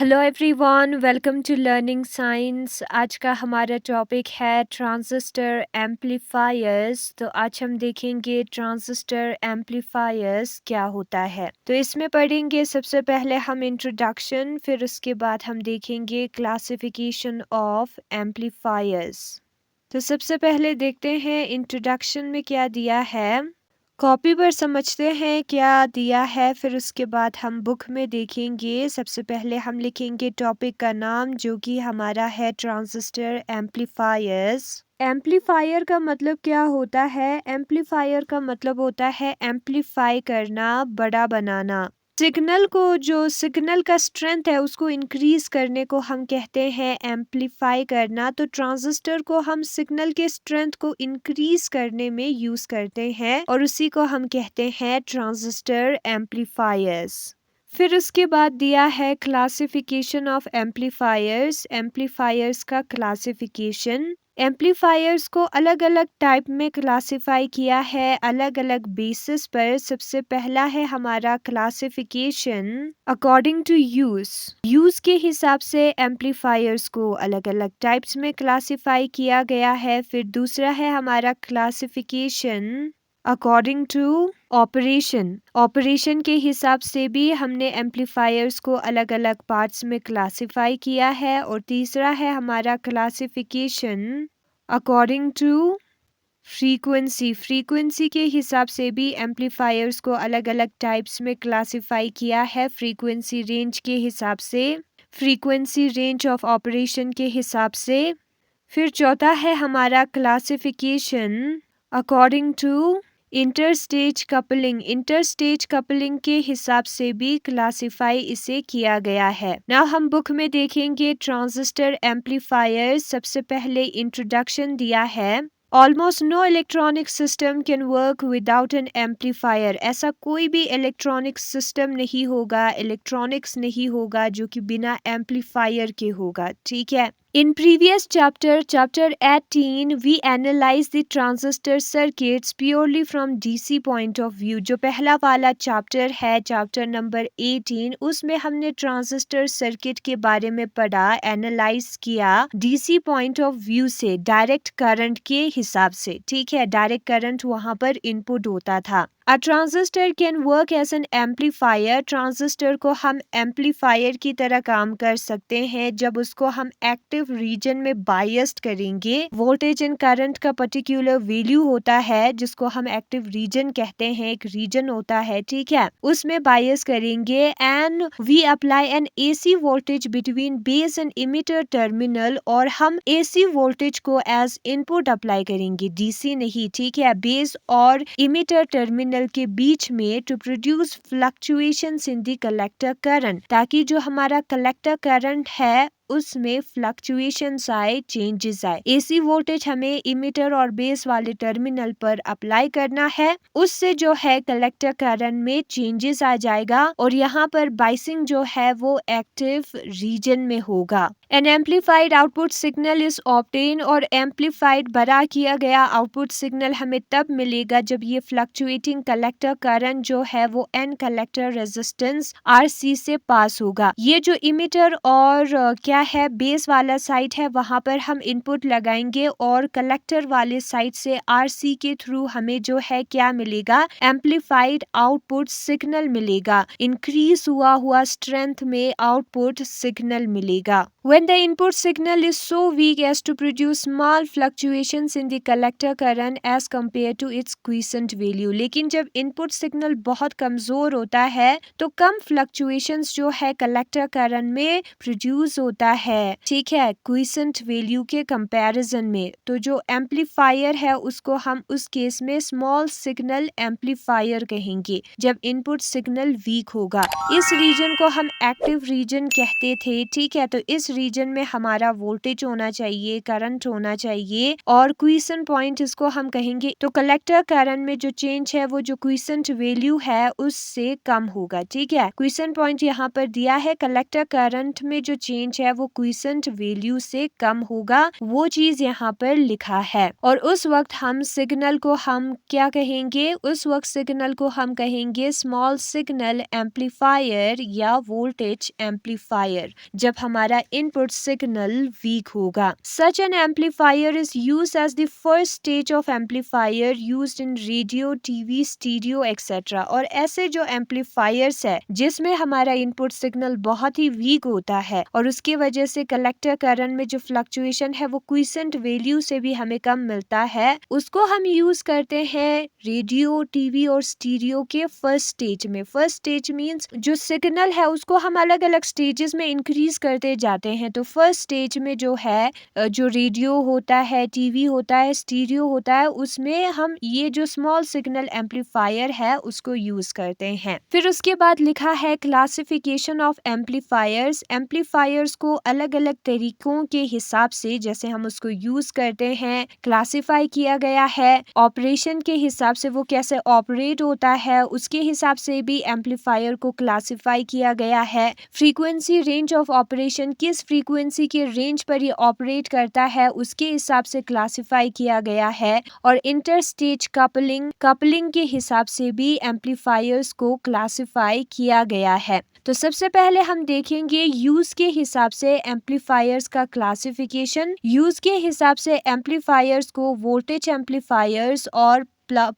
Hello everyone, welcome to learning science. आज का हमारा टॉपिक है ट्रांजिस्टर एम्पलीफायर्स। तो आज हम देखेंगे ट्रांजिस्टर एम्पलीफायर्स क्या होता है। तो इसमें पढ़ेंगे सबसे पहले हम इंट्रोडक्शन, फिर उसके बाद हम देखेंगे क्लासिफिकेशन ऑफ एम्पलीफायर्स। तो सबसे पहले देखते हैं इंट्रोडक्शन में क्या दिया है। कॉपी पर समझते हैं क्या दिया है, फिर उसके बाद हम बुक में देखेंगे। सबसे पहले हम लिखेंगे टॉपिक का नाम, जो कि हमारा है ट्रांजिस्टर एम्पलीफायर्स। एम्पलीफायर का मतलब क्या होता है? एम्पलीफायर का मतलब होता है एम्पलीफाई करना, बड़ा बनाना। सिग्नल को, जो सिग्नल का स्ट्रेंथ है उसको इंक्रीज करने को हम कहते हैं एम्पलीफाई करना। तो ट्रांजिस्टर को हम सिग्नल के स्ट्रेंथ को इंक्रीज करने में यूज करते हैं और उसी को हम कहते हैं ट्रांजिस्टर एम्पलीफायर्स। फिर उसके बाद दिया है क्लासिफिकेशन ऑफ एम्पलीफायर्स। एम्पलीफायर्स का क्लासिफिकेशन, एम्पलीफायर्स को अलग अलग टाइप में क्लासिफाई किया है, अलग अलग बेसिस पर। सबसे पहला है हमारा क्लासिफिकेशन अकॉर्डिंग टू यूज के हिसाब से एम्पलीफायर्स को अलग अलग टाइप्स में क्लासिफाई किया गया है। फिर दूसरा है हमारा क्लासिफिकेशन अकॉर्डिंग टू ऑपरेशन के हिसाब से भी हमने एम्पलीफायर्स को अलग अलग पार्ट्स में क्लासिफाई किया है। और तीसरा है हमारा क्लासिफिकेशन अकॉर्डिंग टू फ्रीक्वेंसी के हिसाब से भी एम्पलीफायर्स को अलग अलग टाइप्स में क्लासिफाई किया है, फ्रीक्वेंसी रेंज के हिसाब से, फ्रीक्वेंसी रेंज ऑफ ऑपरेशन के हिसाब से। फिर चौथा है हमारा classification according to interstage coupling के हिसाब से भी क्लासिफाई इसे किया गया है। नाउ हम बुक में देखेंगे ट्रांजिस्टर एम्पलीफायर्स। सबसे पहले इंट्रोडक्शन दिया है। Almost no electronic system can work without an amplifier. ऐसा कोई भी इलेक्ट्रॉनिक सिस्टम नहीं होगा, इलेक्ट्रॉनिक्स नहीं होगा जो कि बिना एम्पलीफायर के होगा। ठीक है। In previous chapter 18, we analyzed the transistor circuits purely from DC point of view. जो पहला वाला चैप्टर है, चैप्टर नंबर 18, उसमें हमने ट्रांजिस्टर सर्किट के बारे में पढ़ा, एनालाइज किया DC पॉइंट ऑफ व्यू से, डायरेक्ट करंट के हिसाब से। ठीक है, डायरेक्ट करंट वहां पर इनपुट होता था। A transistor can work as an amplifier. Transistor को हम एम्पलीफायर की तरह काम कर सकते हैं जब उसको हम एक्टिव रीजन में बायस्ड करेंगे। वोल्टेज एंड करंट का पर्टिकुलर वैल्यू होता है जिसको हम एक्टिव रीजन कहते हैं, एक रीजन होता है। ठीक है, उसमें बायस करेंगे and we apply an AC voltage between base and emitter terminal. और हम एसी वोल्टेज को एज इनपुट अप्लाई करेंगे, डीसी नहीं। ठीक है, बेस और इमिटर टर्मिनल के बीच में to produce fluctuations in the collector current, ताकि जो हमारा कलेक्टर करंट है उसमें फ्लक्चुएशंस आए, चेंजेस आए। एसी वोल्टेज हमें इमिटर और बेस वाले टर्मिनल पर अप्लाई करना है, उससे जो है कलेक्टर करंट में चेंजेस आ जाएगा और यहाँ पर बाइसिंग जो है वो एक्टिव रीजन में होगा। An amplified output signal is obtain, और एम्पलीफाइड बड़ा किया गया आउटपुट सिग्नल हमें तब मिलेगा जब ये फ्लक्चुएटिंग कलेक्टर करंट जो है वो एन कलेक्टर रेजिस्टेंस आरसी से पास होगा। ये जो इमिटर और क्या है बेस वाला साइड है, वहां पर हम इनपुट लगाएंगे और कलेक्टर वाले साइड से आरसी के थ्रू हमें जो है क्या मिलेगा, एम्पलीफाइड आउटपुट सिग्नल मिलेगा। इंक्रीज हुआ स्ट्रेंथ में आउटपुट सिग्नल मिलेगा। When the input signal is so weak as to produce small fluctuations in the collector current as compared to its quiescent value, लेकिन जब इनपुट सिग्नल बहुत कमजोर होता है तो कम फ्लक्चुएशंस जो है कलेक्टर करंट में प्रोड्यूस होता है। ठीक है, क्विसेंट वैल्यू के कंपैरिजन में। तो जो एम्पलीफायर है उसको हम उस केस में स्मॉल सिग्नल एम्पलीफायर कहेंगे जब इनपुट सिग्नल वीक होगा। इस रीजन को हम एक्टिव रीजन कहते थे। ठीक है, तो इस रीजन में हमारा वोल्टेज होना चाहिए, करंट होना चाहिए और क्विसेंट पॉइंट इसको हम कहेंगे। तो कलेक्टर करंट में जो चेंज है वो जो क्विसेंट वैल्यू है उससे कम होगा। ठीक है, क्विसेंट पॉइंट यहाँ पर दिया है, कलेक्टर करंट में जो चेंज है है वो क्विसेंट वैल्यू से कम होगा, वो चीज यहाँ पर लिखा है। और उस वक्त हम सिग्नल को हम क्या कहेंगे, उस वक्त सिग्नल को हम कहेंगे स्मॉल सिग्नल एम्पलीफायर या वोल्टेज एम्पलीफायर, जब हमारा इनपुट सिग्नल वीक होगा। Such an amplifier is used as the first stage of amplifier used in radio, TV, stereo etcetera. और ऐसे जो एम्पलीफायर्स है जिसमें हमारा इनपुट सिग्नल बहुत ही वीक होता है और उसकी वजह से कलेक्टर करंट में जो फ्लक्चुएशन है वो क्विसेंट वैल्यू से भी हमें कम मिलता है, उसको हम यूज करते हैं रेडियो, टीवी और स्टीरियो के फर्स्ट स्टेज में। फर्स्ट स्टेज मींस जो सिग्नल है उसको हम अलग अलग स्टेजेस में इंक्रीज करते जाते हैं। तो फर्स्ट स्टेज में जो है जो रेडियो होता है, टीवी होता है, स्टीरियो होता है, उसमें हम ये जो स्मॉल सिग्नल एम्पलीफायर है उसको यूज करते हैं। फिर उसके बाद लिखा है क्लासिफिकेशन ऑफ एम्पलीफायर्स। एम्पलीफायर्स को अलग अलग तरीकों के हिसाब से जैसे हम उसको यूज करते हैं क्लासिफाई किया गया है। ऑपरेशन के हिसाब से वो कैसे ऑपरेट होता है उसके हिसाब से भी एम्पलीफायर को क्लासिफाई किया गया है। फ्रीक्वेंसी रेंज ऑफ ऑपरेशन, किस फ्रीक्वेंसी के रेंज पर ये ऑपरेट करता है उसके हिसाब से क्लासिफाई किया गया है। और इंटरस्टेज कपलिंग, कपलिंग के हिसाब से भी एम्पलीफायर्स को क्लासिफाई किया गया है। तो सबसे पहले हम देखेंगे यूज के हिसाब से एम्पलीफायर्स का क्लासिफिकेशन। यूज के हिसाब से एम्पलीफायर्स को वोल्टेज एम्पलीफायर्स और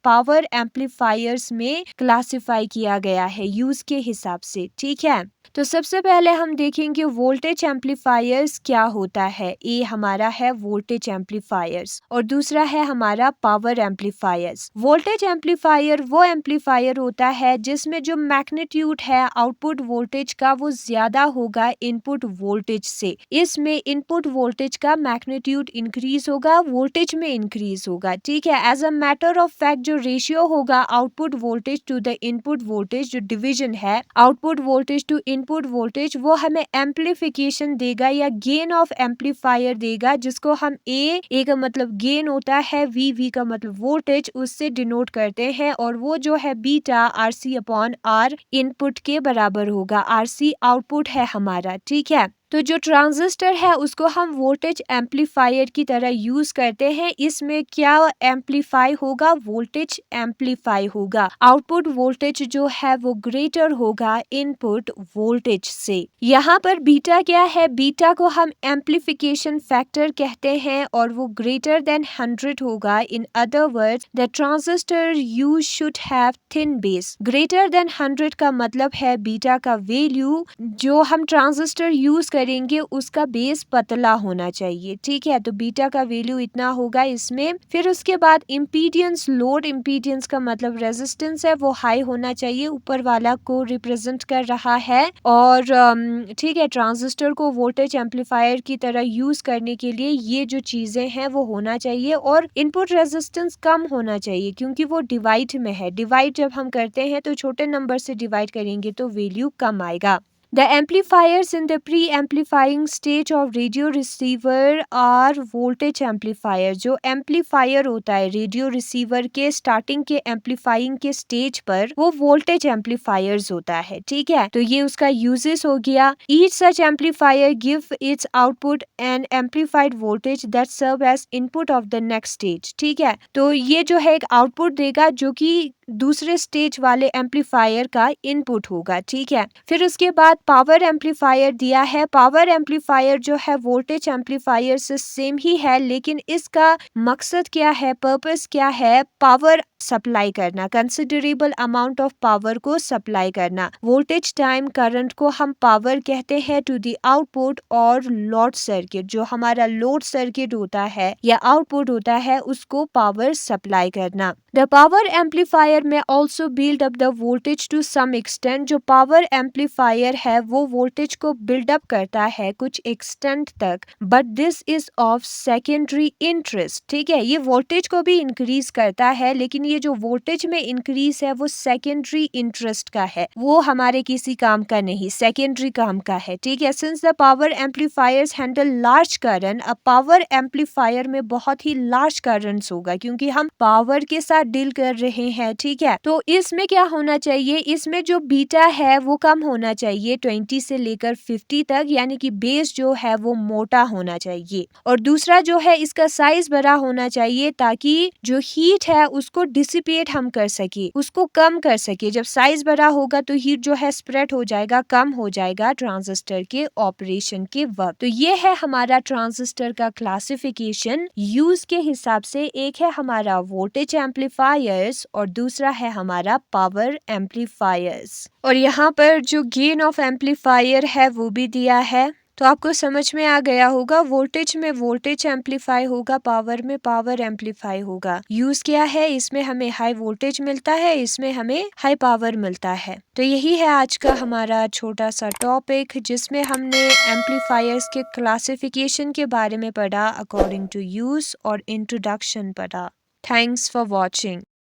पावर एम्पलीफायर्स में क्लासिफाई किया गया है यूज के हिसाब से। ठीक है, तो सबसे पहले हम देखेंगे वोल्टेज एम्पलीफायर्स क्या होता है। ए हमारा है वोल्टेज एम्पलीफायर्स और दूसरा है हमारा पावर एम्पलीफायर्स। वोल्टेज एम्पलीफायर वो एम्पलीफायर होता है जिसमें जो मैग्नीट्यूड है आउटपुट वोल्टेज का वो ज्यादा होगा इनपुट वोल्टेज से। इसमें इनपुट वोल्टेज का मैग्नीट्यूड इंक्रीज होगा, वोल्टेज में इंक्रीज होगा। ठीक है, as a matter of fact जो रेशियो होगा output voltage to the input voltage, जो डिवीजन है output voltage to input voltage, वो हमें एम्पलीफिकेशन देगा या गेन ऑफ एम्पलीफायर देगा, जिसको हम ए का मतलब गेन होता है, वी का मतलब वोल्टेज, उससे डिनोट करते हैं। और वो जो है beta RC upon R input के बराबर होगा। RC आउटपुट है हमारा। ठीक है, तो जो ट्रांजिस्टर है उसको हम वोल्टेज एम्पलीफायर की तरह यूज करते हैं। इसमें क्या एम्पलीफाई होगा, वोल्टेज एम्पलीफाई होगा। आउटपुट वोल्टेज जो है वो ग्रेटर होगा इनपुट वोल्टेज से। यहाँ पर बीटा क्या है, बीटा को हम एम्पलीफिकेशन फैक्टर कहते हैं और वो ग्रेटर देन 100 होगा। In other words the transistor use should have thin base. Greater than 100 का मतलब है बीटा का वैल्यू जो हम ट्रांजिस्टर यूज करेंगे उसका बेस पतला होना चाहिए। ठीक है, तो बीटा का वैल्यू इतना होगा इसमें। फिर उसके बाद इम्पीडियंस, लोड इम्पीडियंस का मतलब रेजिस्टेंस है, वो हाई होना चाहिए, ऊपर वाला को रिप्रेजेंट कर रहा है। और ठीक है, ट्रांजिस्टर को वोल्टेज एम्पलीफायर की तरह यूज करने के लिए ये जो चीजें हैं वो होना चाहिए। और इनपुट रेजिस्टेंस कम होना चाहिए क्योंकि वो डिवाइड में है। डिवाइड जब हम करते हैं तो छोटे नंबर से डिवाइड करेंगे तो वैल्यू कम आएगा। The amplifiers in the pre-amplifying stage of radio receiver are voltage amplifier। जो एम्पलीफायर होता है रेडियो रिसीवर के स्टार्टिंग के एम्पलीफाइंग के स्टेज पर वो वोल्टेज एम्पलीफायर्स होता है। ठीक है, तो ये उसका यूजेस हो गया। Each such amplifier give its output an amplified voltage that serve as input of the next stage। ठीक है, तो ये जो है एक आउटपुट देगा जो कि दूसरे स्टेज वाले एम्पलीफायर का इनपुट होगा। ठीक है, फिर उसके बाद पावर एम्पलीफायर दिया है। पावर एम्पलीफायर जो है वोल्टेज एम्पलीफायर से सेम ही है, लेकिन इसका मकसद क्या है, पर्पस क्या है, पावर सप्लाई करना, कंसिडरेबल अमाउंट ऑफ पावर को सप्लाई करना। वोल्टेज टाइम करंट को हम पावर कहते हैं टू द आउटपुट और लोड सर्किट, जो हमारा लोड सर्किट होता है या आउटपुट होता है उसको पावर सप्लाई करना। द पावर एम्पलीफायर में also build up the voltage to some extent. जो पावर एम्पलीफायर है वो वोल्टेज को बिल्डअप करता है कुछ एक्सटेंट तक, but this is of secondary interest. ठीक है, ये वोल्टेज को भी इंक्रीज करता है लेकिन ये जो वोल्टेज में इंक्रीज है वो सेकेंडरी इंटरेस्ट का है, वो हमारे किसी काम का नहीं, सेकेंडरी काम का है, ठीक है। Since the power amplifiers handle large current, अब पावर एम्पलीफायर में बहुत ही लार्ज करंट्स होगा क्योंकि हम पावर के साथ डील कर रहे हैं, ठीक है। तो इसमें क्या होना चाहिए, इसमें जो बीटा है वो कम होना चाहिए 20 से लेकर 50 तक, यानी कि बेस जो है वो मोटा होना चाहिए। और दूसरा जो है इसका साइज बड़ा होना चाहिए ताकि जो हीट है उसको डिसिपेट हम कर सके, उसको कम कर सके। जब साइज बड़ा होगा तो हीट जो है स्प्रेड हो जाएगा, कम हो जाएगा ट्रांजिस्टर के ऑपरेशन के वक्त। तो ये है हमारा ट्रांजिस्टर का क्लासिफिकेशन यूज के हिसाब से। एक है हमारा वोल्टेज एम्पलीफायर्स और दूसरा है हमारा पावर एम्पलीफायर्स। और यहाँ पर जो गेन ऑफ एम्पलीफायर है वो भी दिया है, तो आपको समझ में आ गया होगा। वोल्टेज में वोल्टेज एम्पलीफाई होगा, पावर में पावर एम्पलीफाई होगा। यूज क्या है, इसमें हमें हाई वोल्टेज मिलता है, इसमें हमें हाई पावर मिलता है। तो यही है आज का हमारा छोटा सा टॉपिक जिसमें हमने एम्पलीफायर्स के क्लासिफिकेशन के बारे में पढ़ा अकॉर्डिंग टू यूज और इंट्रोडक्शन पढ़ा। Thanks for watching.